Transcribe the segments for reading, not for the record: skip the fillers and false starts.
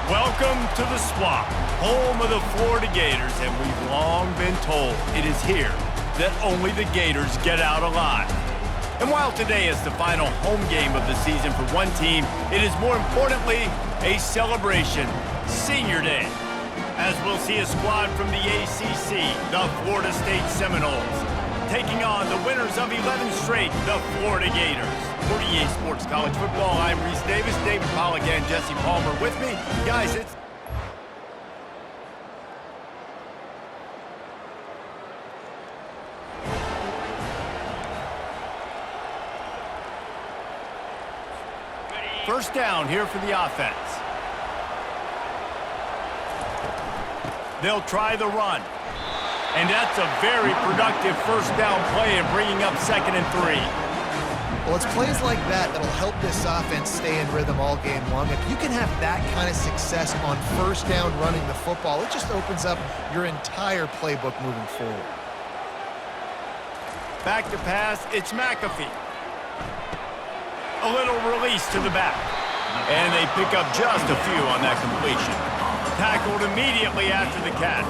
Welcome to the Swamp, home of the Florida Gators, and we've long been told it is here that only the Gators get out alive. And while today is the final home game of the season for one team, it is more importantly a celebration, Senior Day, as we'll see a squad from the ACC, the Florida State Seminoles, taking on the winners of 11 straight, the Florida Gators. For EA Sports College Football, I'm Reese Davis, David Pollack, and Jesse Palmer with me. Guys, it's... First down here for the offense. They'll try the run. And that's a very productive first down play and bringing up 2nd and 3. Well, it's plays like that that'll help this offense stay in rhythm all game long. If you can have that kind of success on first down running the football, it just opens up your entire playbook moving forward. Back to pass, it's McAfee. A little release to the back. And they pick up just a few on that completion. Tackled immediately after the catch.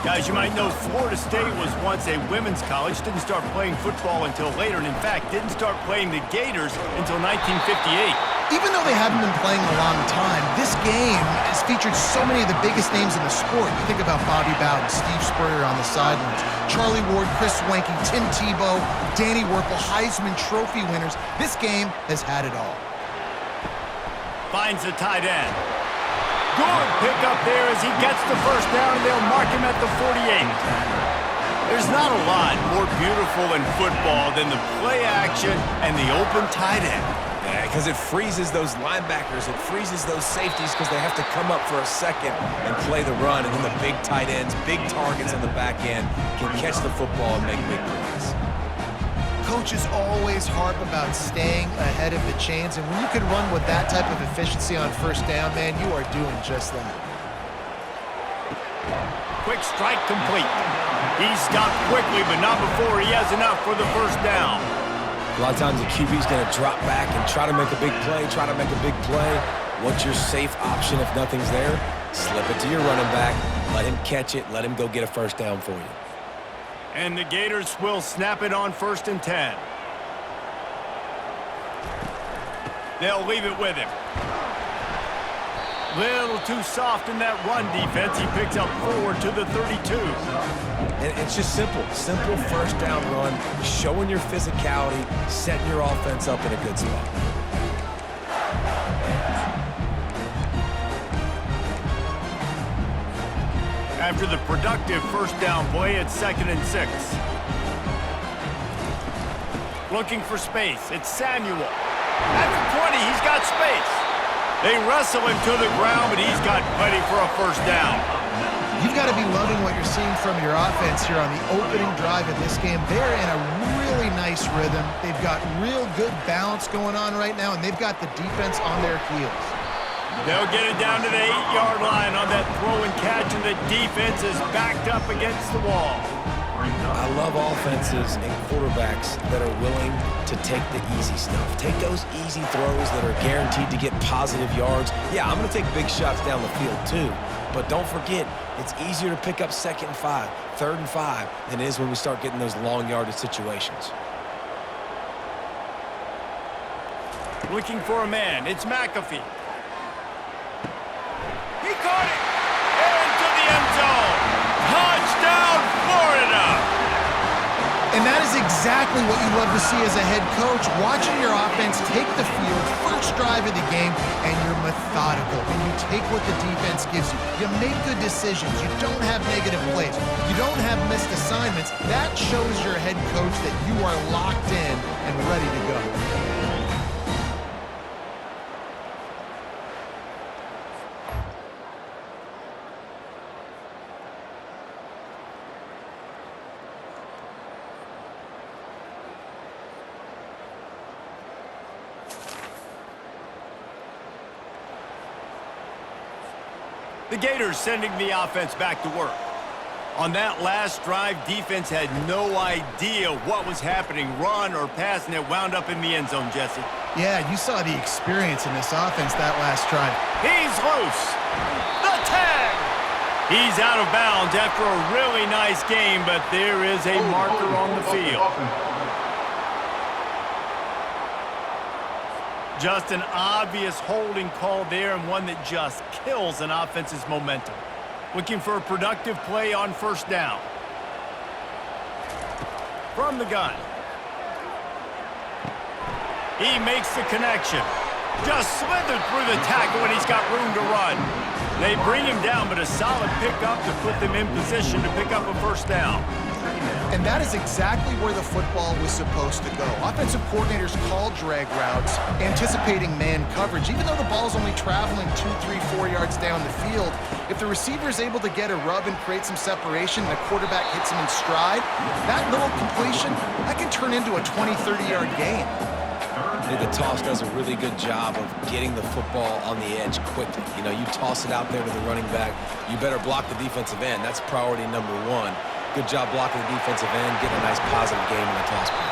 Guys, you might know Florida State was once a women's college, didn't start playing football until later, and in fact, didn't start playing the Gators until 1958. Even though they haven't been playing a long time, this game has featured so many of the biggest names in the sport. You think about Bobby Bowden, Steve Spurrier on the sidelines, Charlie Ward, Chris Swanky, Tim Tebow, Danny Werfel, Heisman Trophy winners. This game has had it all. Finds the tight end. Good pickup there as he gets the first down, and they'll mark him at the 48. There's not a lot more beautiful in football than the play action and the open tight end. Yeah, because it freezes those linebackers. It freezes those safeties because they have to come up for a second and play the run. And then the big tight ends, big targets on the back end can catch the football and make big plays. Coaches always harp about staying ahead of the chains, and when you can run with that type of efficiency on first down, man, you are doing just that. Quick strike complete. He stopped quickly, but not before he has enough for the first down. A lot of times the QB's going to drop back and try to make a big play, What's your safe option if nothing's there? Slip it to your running back, let him catch it, let him go get a first down for you. And the Gators will snap it on 1st and 10. They'll leave it with him. Little too soft in that run defense. He picks up 4 to the 32. And it's just simple first down run, showing your physicality, setting your offense up in a good spot. After the productive first down play, it's 2nd and 6. Looking for space, it's Samuel. At the 20, he's got space. They wrestle him to the ground, but he's got plenty for a first down. You've got to be loving what you're seeing from your offense here on the opening drive of this game. They're in a really nice rhythm. They've got real good balance going on right now, and they've got the defense on their heels. They'll get it down to the 8-yard line on that throw and catch, and the defense is backed up against the wall. I love offenses and quarterbacks that are willing to take the easy stuff. Take those easy throws that are guaranteed to get positive yards. Yeah, I'm going to take big shots down the field too, but don't forget, it's easier to pick up 2nd and 5, 3rd and 5 than it is when we start getting those long yardage situations. Looking for a man, it's McAfee. He caught it! Into the end zone! Touchdown, Florida! And that is exactly what you love to see as a head coach, watching your offense take the field, first drive of the game, and you're methodical. And you take what the defense gives you. You make good decisions. You don't have negative plays. You don't have missed assignments. That shows your head coach that you are locked in and ready to go. The Gators sending the offense back to work. On that last drive, defense had no idea what was happening, run or pass, and it wound up in the end zone, Jesse. Yeah, you saw the experience in this offense that last drive. He's loose. The tag. He's out of bounds after a really nice game, but there is a marker on the field. Just an obvious holding call there, and one that just kills an offense's momentum. Looking for a productive play on first down. From the gun. He makes the connection. Just slithered through the tackle and he's got room to run. They bring him down, but a solid pickup to put them in position to pick up a first down. And that is exactly where the football was supposed to go. Offensive coordinators call drag routes, anticipating man coverage. Even though the ball's only traveling 2, 3, 4 yards down the field, if the receiver is able to get a rub and create some separation and the quarterback hits him in stride, that little completion, that can turn into a 20, 30-yard gain. I think the toss does a really good job of getting the football on the edge quickly. You know, you toss it out there to the running back, you better block the defensive end. That's priority number one. Good job blocking the defensive end, getting a nice positive game in the toss play.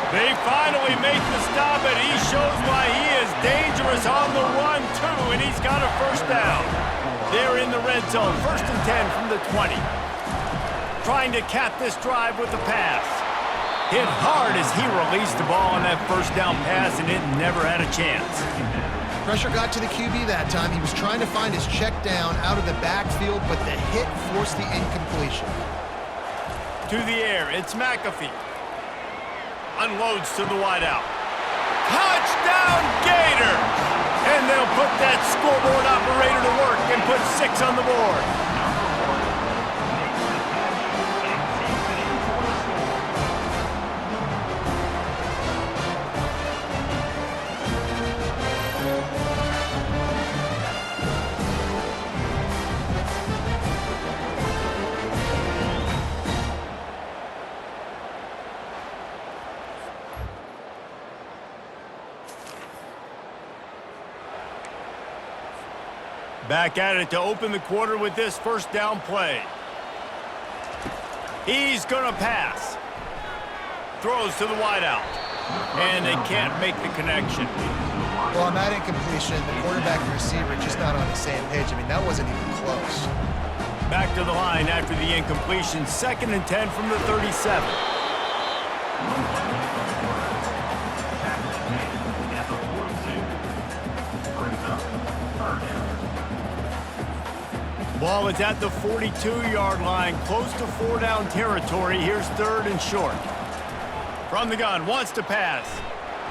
They finally make the stop, and he shows why he is dangerous on the run, too, and he's got a first down. They're in the red zone, 1st and 10 from the 20. Trying to cap this drive with the pass. Hit hard as he released the ball on that first down pass, and it never had a chance. Pressure got to the QB that time. He was trying to find his check down out of the backfield, but the hit forced the incompletion. To the air, it's McAfee. Unloads to the wideout. Touchdown, Gator! And they'll put that scoreboard operator to work and put 6 on the board. Back at it to open the quarter with this first down play. He's going to pass. Throws to the wideout. And they can't make the connection. Well, on that incompletion, the quarterback and receiver just not on the same page. I mean, that wasn't even close. Back to the line after the incompletion. 2nd and 10 from the 37. Ball is at the 42-yard line, close to 4-down territory. Here's 3rd and short. From the gun, wants to pass.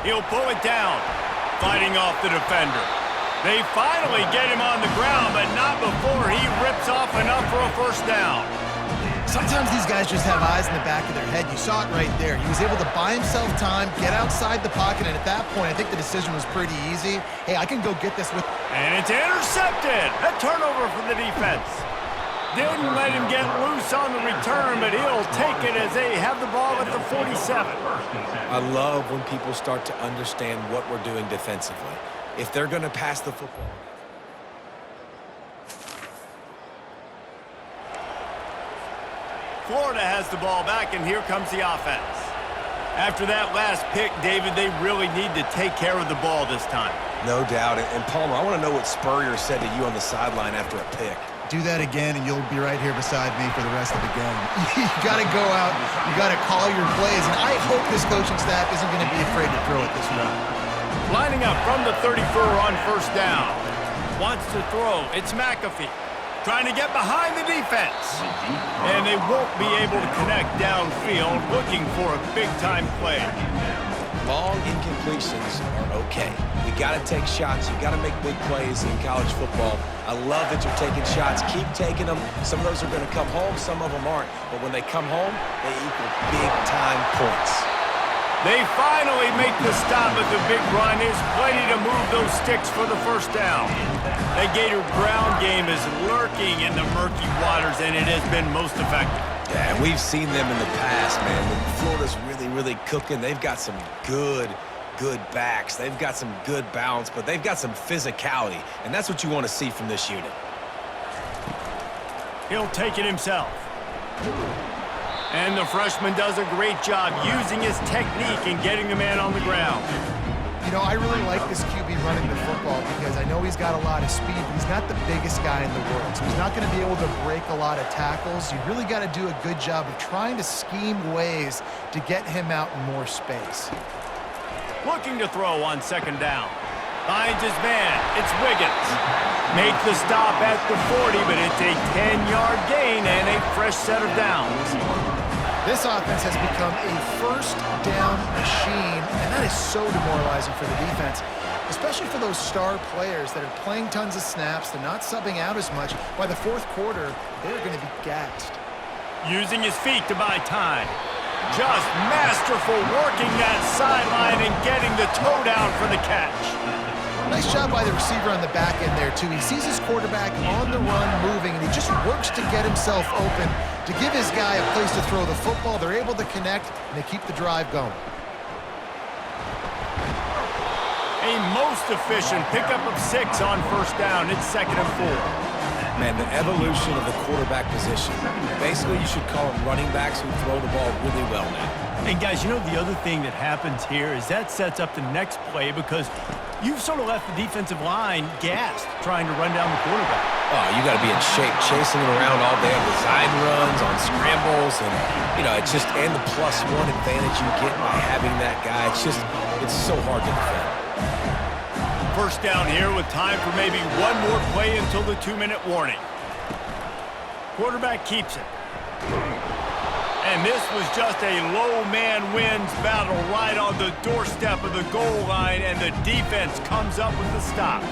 He'll pull it down, fighting off the defender. They finally get him on the ground, but not before he rips off enough for a first down. Sometimes these guys just have eyes in the back of their head. You saw it right there. He was able to buy himself time, get outside the pocket, and at that point, I think the decision was pretty easy. Hey, I can go get this with... And it's intercepted. A turnover for the defense. Didn't let him get loose on the return, but he'll take it as they have the ball at the 47. I love when people start to understand what we're doing defensively. If they're going to pass the football... Florida has the ball back, and here comes the offense. After that last pick, David, they really need to take care of the ball this time. No doubt. And Palmer, I want to know what Spurrier said to you on the sideline after a pick. Do that again, and you'll be right here beside me for the rest of the game. You got to go out. You got to call your plays, and I hope this coaching staff isn't going to be afraid to throw it this round. Lining up from the 34 on first down. Wants to throw. It's McAfee. Trying to get behind the defense. And they won't be able to connect downfield, looking for a big-time play. Long incompletions are okay. You got to take shots. You got to make big plays in college football. I love that you're taking shots. Keep taking them. Some of those are going to come home. Some of them aren't. But when they come home, they equal big-time points. They finally make the stop, but the big run is plenty to move those sticks for the first down. The Gator ground game is lurking in the murky waters, and it has been most effective. Yeah, and we've seen them in the past, man. When Florida's really, really cooking, they've got some good backs. They've got some good balance, but they've got some physicality, and that's what you want to see from this unit. He'll take it himself. And the freshman does a great job using his technique and getting the man on the ground. You know, I really like this QB running the football because I know he's got a lot of speed, but he's not the biggest guy in the world. So he's not going to be able to break a lot of tackles. You really got to do a good job of trying to scheme ways to get him out in more space. Looking to throw on second down. Finds his man. It's Wiggins. Make the stop at the 40, but it's a 10-yard gain and a fresh set of downs. This offense has become a first down machine, and that is so demoralizing for the defense, especially for those star players that are playing tons of snaps. They're not subbing out as much. By the fourth quarter, they're going to be gassed. Using his feet to buy time. Just masterful working that sideline and getting the toe down for the catch. Nice job by the receiver on the back end there, too. He sees his quarterback on the run moving, and he just works to get himself open to give his guy a place to throw the football. They're able to connect, and they keep the drive going. A most efficient pickup of 6 on first down. It's 2nd and 4. Man, the evolution of the quarterback position. Basically, you should call them running backs who throw the ball really well now. And guys, you know the other thing that happens here is that sets up the next play because you've sort of left the defensive line gassed trying to run down the quarterback. Oh, you got to be in shape, chasing him around all day on design runs, on scrambles, and, you know, it's just, and the +1 advantage you get by having that guy. It's so hard to defend. First down here with time for maybe one more play until the 2-minute warning. Quarterback keeps it. And this was just a low man wins battle right on the doorstep of the goal line, and the defense comes up with the stop.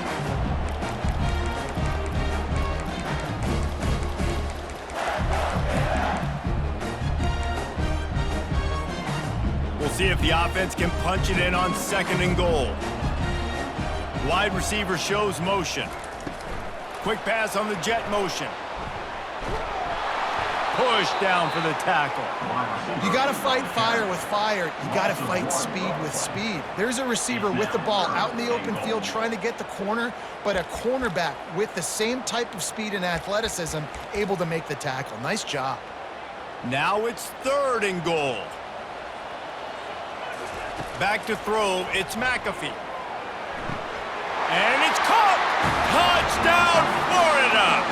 We'll see if the offense can punch it in on 2nd and goal. Wide receiver shows motion. Quick pass on the jet motion. Push down for the tackle. You got to fight fire with fire. You got to fight speed with speed. There's a receiver with the ball out in the open field trying to get the corner, but a cornerback with the same type of speed and athleticism able to make the tackle. Nice job. Now it's 3rd and goal. Back to throw, it's McAfee. And it's caught! Touchdown, Florida!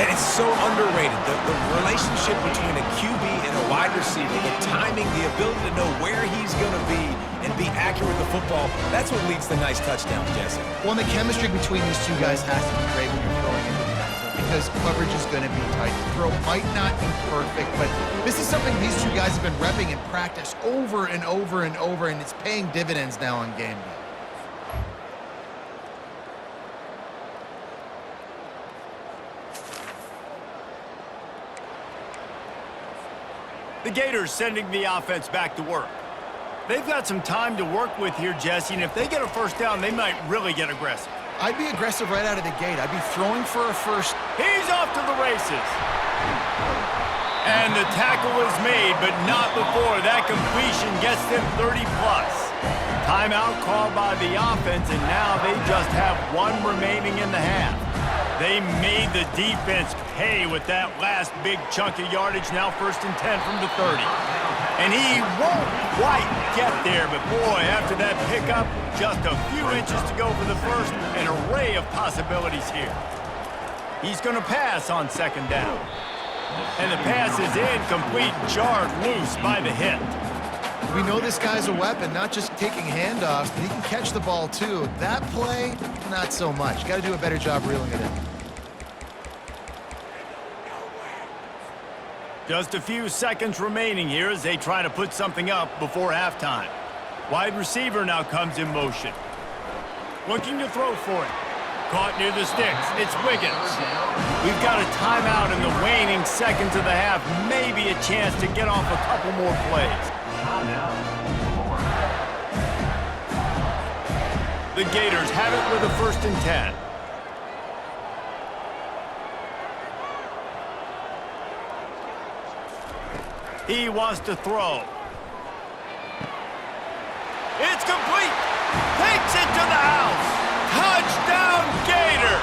And it's so underrated, the relationship between a QB and a wide receiver, the timing, the ability to know where he's going to be and be accurate with the football, that's what leads to nice touchdowns, Jesse. Well, and the chemistry between these two guys has to be great when you're throwing into the end zone because coverage is going to be tight. The throw might not be perfect, but this is something these two guys have been repping in practice over and over and over, and it's paying dividends now on game day. The Gators sending the offense back to work. They've got some time to work with here, Jesse, and if they get a first down, they might really get aggressive. I'd be aggressive right out of the gate. I'd be throwing for a first. He's off to the races. And the tackle is made, but not before that completion gets them 30+. Timeout called by the offense, and now they just have 1 remaining in the half. They made the defense pay with that last big chunk of yardage, now 1st and 10 from the 30. And he won't quite get there, but boy, after that pickup, just a few inches to go for the first, an array of possibilities here. He's going to pass on 2nd down. And the pass is incomplete, jarred loose by the hit. We know this guy's a weapon, not just taking handoffs, but he can catch the ball too. That play, not so much. Got to do a better job reeling it in. Just a few seconds remaining here as they try to put something up before halftime. Wide receiver now comes in motion. Looking to throw for it. Caught near the sticks. It's Wiggins. We've got a timeout in the waning seconds of the half. Maybe a chance to get off a couple more plays. The Gators have it with a 1st and 10. He wants to throw. It's complete. Takes it to the house. Touchdown, Gator.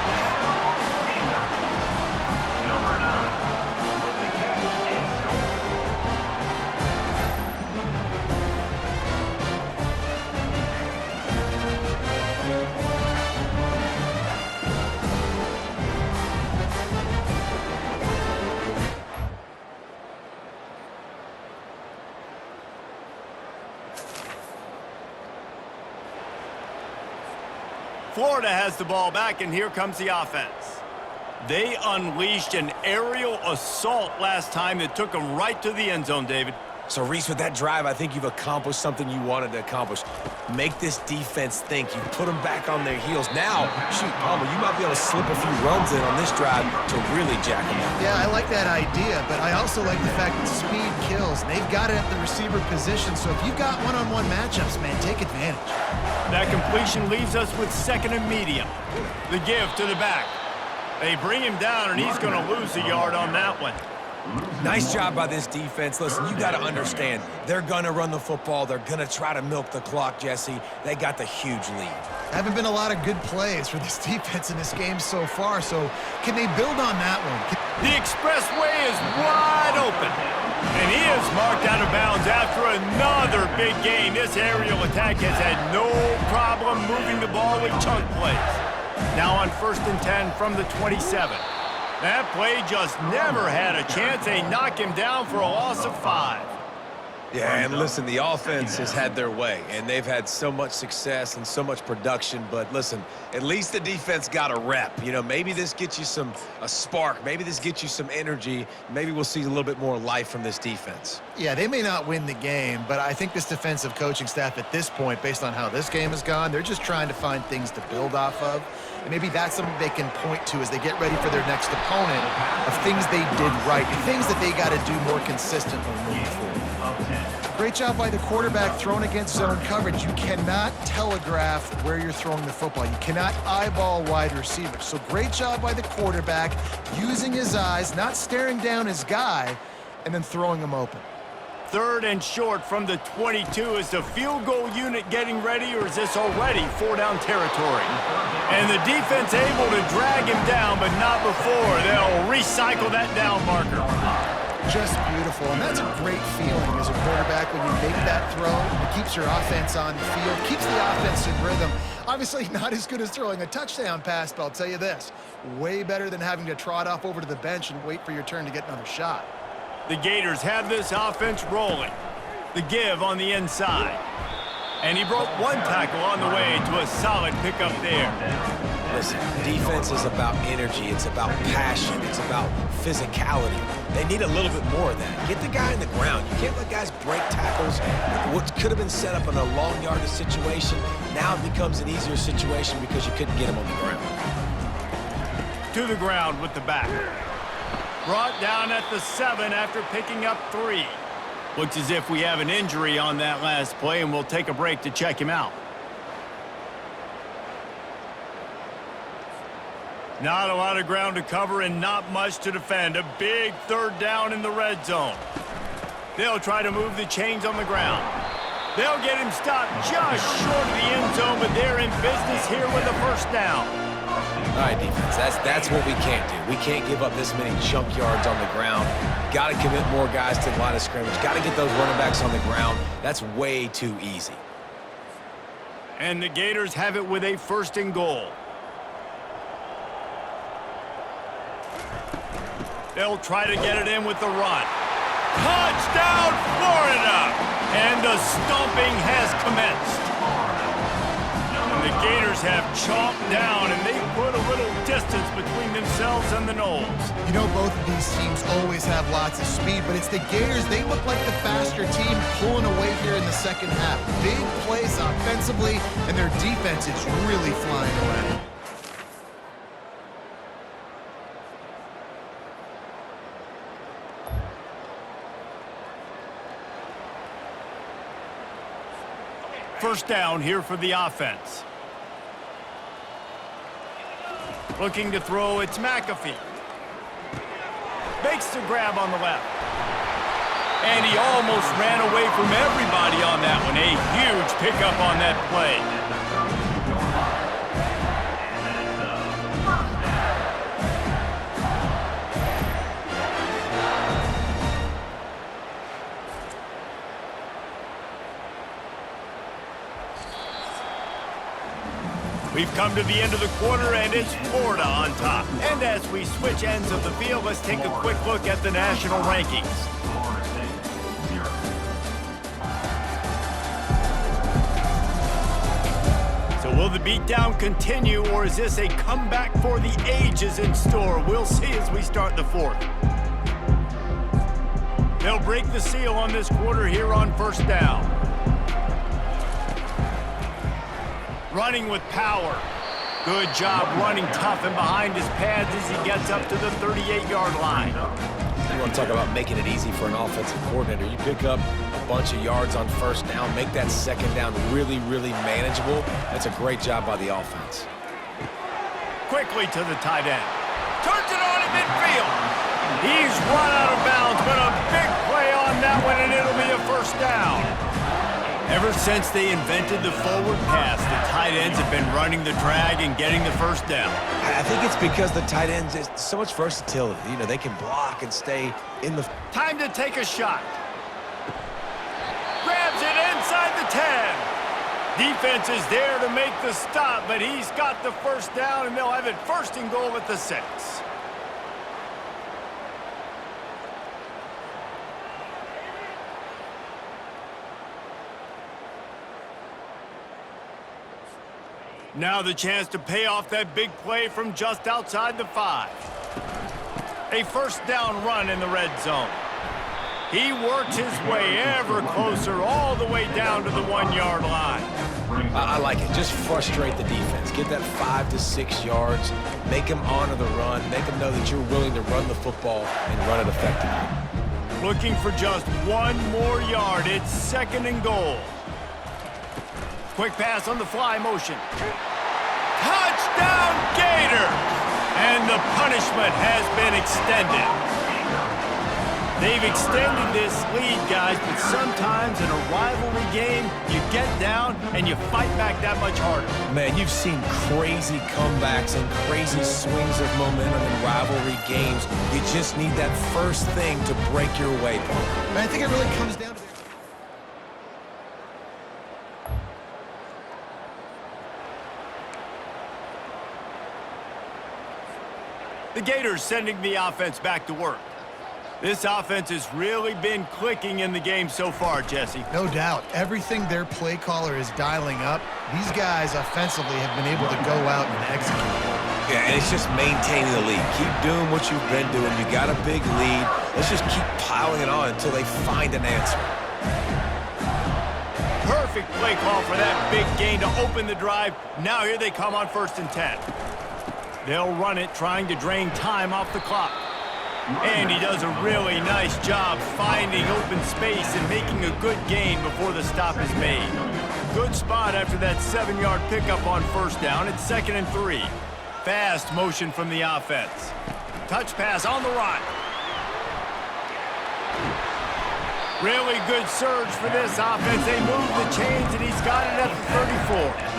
Florida has the ball back, and here comes the offense. They unleashed an aerial assault last time that took them right to the end zone, David. So, Reese, with that drive, I think you've accomplished something you wanted to accomplish. Make this defense think. You put them back on their heels. Now, shoot, Palmer, you might be able to slip a few runs in on this drive to really jack them up. Yeah, I like that idea, but I also like the fact that speed kills. And they've got it at the receiver position, so if you've got one-on-one matchups, man, take advantage. That completion leaves us with second and medium. The give to the back. They bring him down, and he's going to lose a yard on that one. Nice job by this defense. Listen, you got to understand, they're going to run the football. They're going to try to milk the clock, Jesse. They got the huge lead. Haven't been a lot of good plays for this defense in this game so far, so can they build on that one? The expressway is wide open, and he is marked out of bounds after another big gain. This aerial attack has had no problem moving the ball with chunk plays. Now on 1st and 10 from the 27. That play just never had a chance. They knock him down for a loss of 5. Yeah, and listen, the offense has had their way, and they've had so much success and so much production. But listen, at least the defense got a rep. You know, maybe this gets you a spark. Maybe this gets you some energy. Maybe we'll see a little bit more life from this defense. Yeah, they may not win the game, but I think this defensive coaching staff at this point, based on how this game has gone, they're just trying to find things to build off of. And maybe that's something they can point to as they get ready for their next opponent of things they did right, the things that they got to do more consistently moving forward. Great job by the quarterback throwing against zone coverage. You cannot telegraph where you're throwing the football. You cannot eyeball wide receivers. So great job by the quarterback using his eyes, not staring down his guy, and then throwing him open. 3rd and short from the 22. Is the field goal unit getting ready, or is this already 4-down territory? And the defense able to drag him down, but not before. They'll recycle that down marker. Just beautiful, and that's a great feeling as a quarterback when you make that throw. It keeps your offense on the field, keeps the offense in rhythm. Obviously not as good as throwing a touchdown pass, but I'll tell you this, way better than having to trot off over to the bench and wait for your turn to get another shot. The Gators have this offense rolling. The give on the inside. And he broke one tackle on the way to a solid pickup there. Listen, defense is about energy. It's about passion. It's about physicality. They need a little bit more of that. Get the guy in the ground. You can't let guys break tackles. What could have been set up in a long yardage situation, now it becomes an easier situation because you couldn't get him on the ground. To the ground with the back. Brought down at the 7 after picking up 3. Looks as if we have an injury on that last play, and we'll take a break to check him out. Not a lot of ground to cover and not much to defend. A big 3rd down in the red zone. They'll try to move the chains on the ground. They'll get him stopped just short of the end zone, but they're in business here with a 1st down. All right, defense, that's what we can't do. We can't give up this many chunk yards on the ground. Got to commit more guys to the line of scrimmage. Got to get those running backs on the ground. That's way too easy. And the Gators have it with a 1st and goal. They'll try to get it in with the run. Touchdown, Florida! And the stomping has commenced. And the Gators have chomped down, and they've put a little distance between themselves and the Noles. You know, both of these teams always have lots of speed, but it's the Gators. They look like the faster team pulling away here in the second half. Big plays offensively, and their defense is really flying around. First down here for the offense. Looking to throw, it's McAfee. Makes the grab on the left. And he almost ran away from everybody on that one. A huge pickup on that play. We've come to the end of the quarter, and it's Florida on top. And as we switch ends of the field, let's take a quick look at the national rankings. So we'll Will the beatdown continue, or is this a comeback for the ages in store? We'll see as we start the fourth. They'll break the seal on this quarter here on first down. Running with power. Good job running tough and behind his pads as he gets up to the 38-yard line. You want to talk about making it easy for an offensive coordinator. You pick up a bunch of yards on first down, make that second down really, really manageable. That's a great job by the offense. Quickly to the tight end. Turns it on in midfield. He's run out of bounds, but a big play on that one, and it'll be a first down. Ever since they invented the forward pass, the tight ends have been running the drag and getting the first down. I think it's because the tight ends is so much versatility. You know, they can block and stay in the... Time to take a shot. Grabs it inside the 10. Defense is there to make the stop, but he's got the first down, and they'll have it first and goal at the 6. Now the chance to pay off that big play from just outside the 5. A first down run in the red zone. He works his way ever closer all the way down to the 1-yard line. I like it. Just frustrate the defense. Get that 5 to 6 yards. Make them honor the run. Make them know that you're willing to run the football and run it effectively. Looking for just one more yard. It's second and goal. Quick pass on the fly motion. Touchdown, Gator! And the punishment has been extended. They've extended this lead, guys, but sometimes in a rivalry game, you get down and you fight back that much harder. Man, you've seen crazy comebacks and crazy swings of momentum in rivalry games. You just need that first thing to break your way, Paul. And I think it really comes down to... The Gators sending the offense back to work. This offense has really been clicking in the game so far, Jesse. No doubt. Everything their play caller is dialing up, these guys offensively have been able to go out and execute. Yeah, and it's just maintaining the lead. Keep doing what you've been doing. You got a big lead. Let's just keep piling it on until they find an answer. Perfect play call for that big gain to open the drive. Now here they come on 1st and 10. They'll run it, trying to drain time off the clock. And he does a really nice job finding open space and making a good gain before the stop is made. Good spot after that 7-yard pickup on first down. It's 2nd and 3. Fast motion from the offense. Touch pass on the run. Really good surge for this offense. They move the chains, and he's got it at the 34.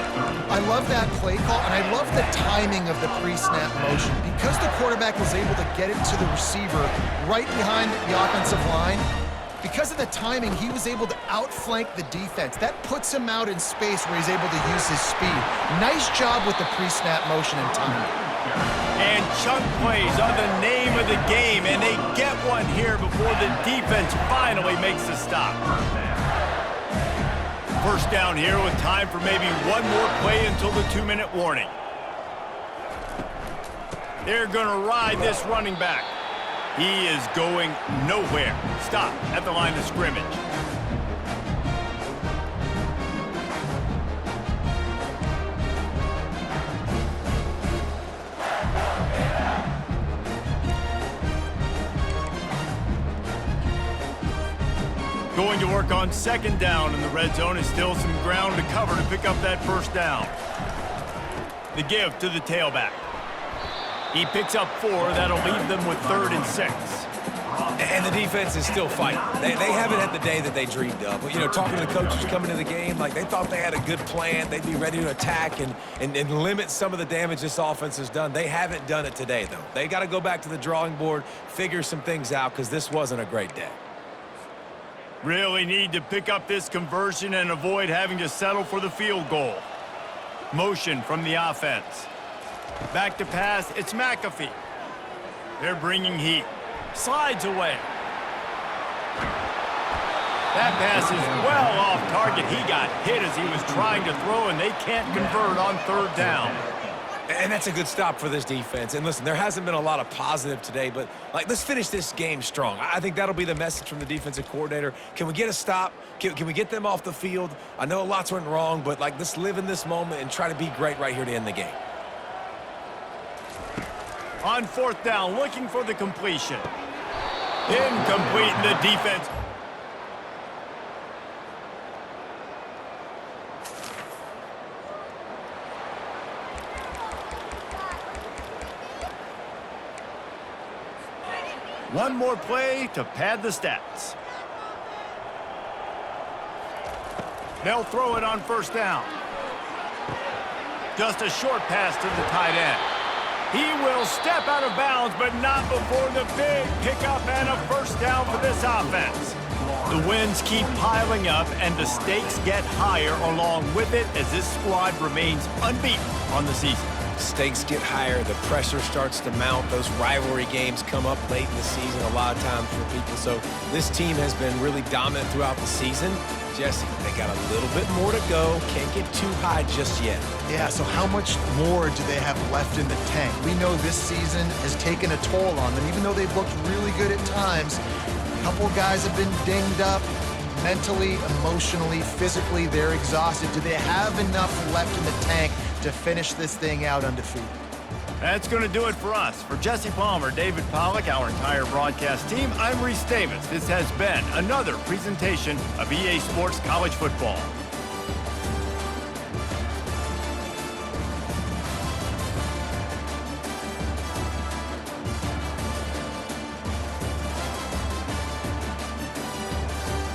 I love that play call, and I love the timing of the pre-snap motion. Because the quarterback was able to get it to the receiver right behind the offensive line, because of the timing, he was able to outflank the defense. That puts him out in space where he's able to use his speed. Nice job with the pre-snap motion and timing. And chunk plays are the name of the game, and they get one here before the defense finally makes the stop. First down here with time for maybe one more play until the 2-minute warning. They're going to ride this running back. He is going nowhere. Stop at the line of scrimmage. Going to work on 2nd down in the red zone, is still some ground to cover to pick up that first down. The give to the tailback. He picks up 4. That'll leave them with 3rd and 6. And the defense is still fighting. They haven't had the day that they dreamed of. You know, talking to the coaches coming into the game, like they thought they had a good plan. They'd be ready to attack and limit some of the damage this offense has done. They haven't done it today, though. They got to go back to the drawing board, figure some things out, because this wasn't a great day. Really need to pick up this conversion and avoid having to settle for the field goal. Motion from the offense. Back to pass, it's McAfee. They're bringing heat. Slides away. That pass is well off target. He got hit as he was trying to throw, and they can't convert on third down. And that's a good stop for this defense. And listen, there hasn't been a lot of positive today, but let's finish this game strong. I think that'll be the message from the defensive coordinator. Can we get a stop? Can we get them off the field? I know lots went wrong, but let's live in this moment and try to be great right here to end the game. On fourth down, looking for the completion. Incomplete, and the defense. One more play to pad the stats. They'll throw it on first down. Just a short pass to the tight end. He will step out of bounds, but not before the big pickup and a first down for this offense. The wins keep piling up, and the stakes get higher along with it as this squad remains unbeaten on the season. Stakes get higher, the pressure starts to mount, those rivalry games come up late in the season a lot of times for people. So this team has been really dominant throughout the season. Jesse, they got a little bit more to go. Can't get too high just yet. Yeah, so how much more do they have left in the tank? We know this season has taken a toll on them, even though they've looked really good at times. A couple guys have been dinged up. Mentally, emotionally, physically, they're exhausted. Do they have enough left in the tank to finish this thing out undefeated? That's going to do it for us. For Jesse Palmer, David Pollack, our entire broadcast team, I'm Reese Davis. This has been another presentation of EA Sports College Football.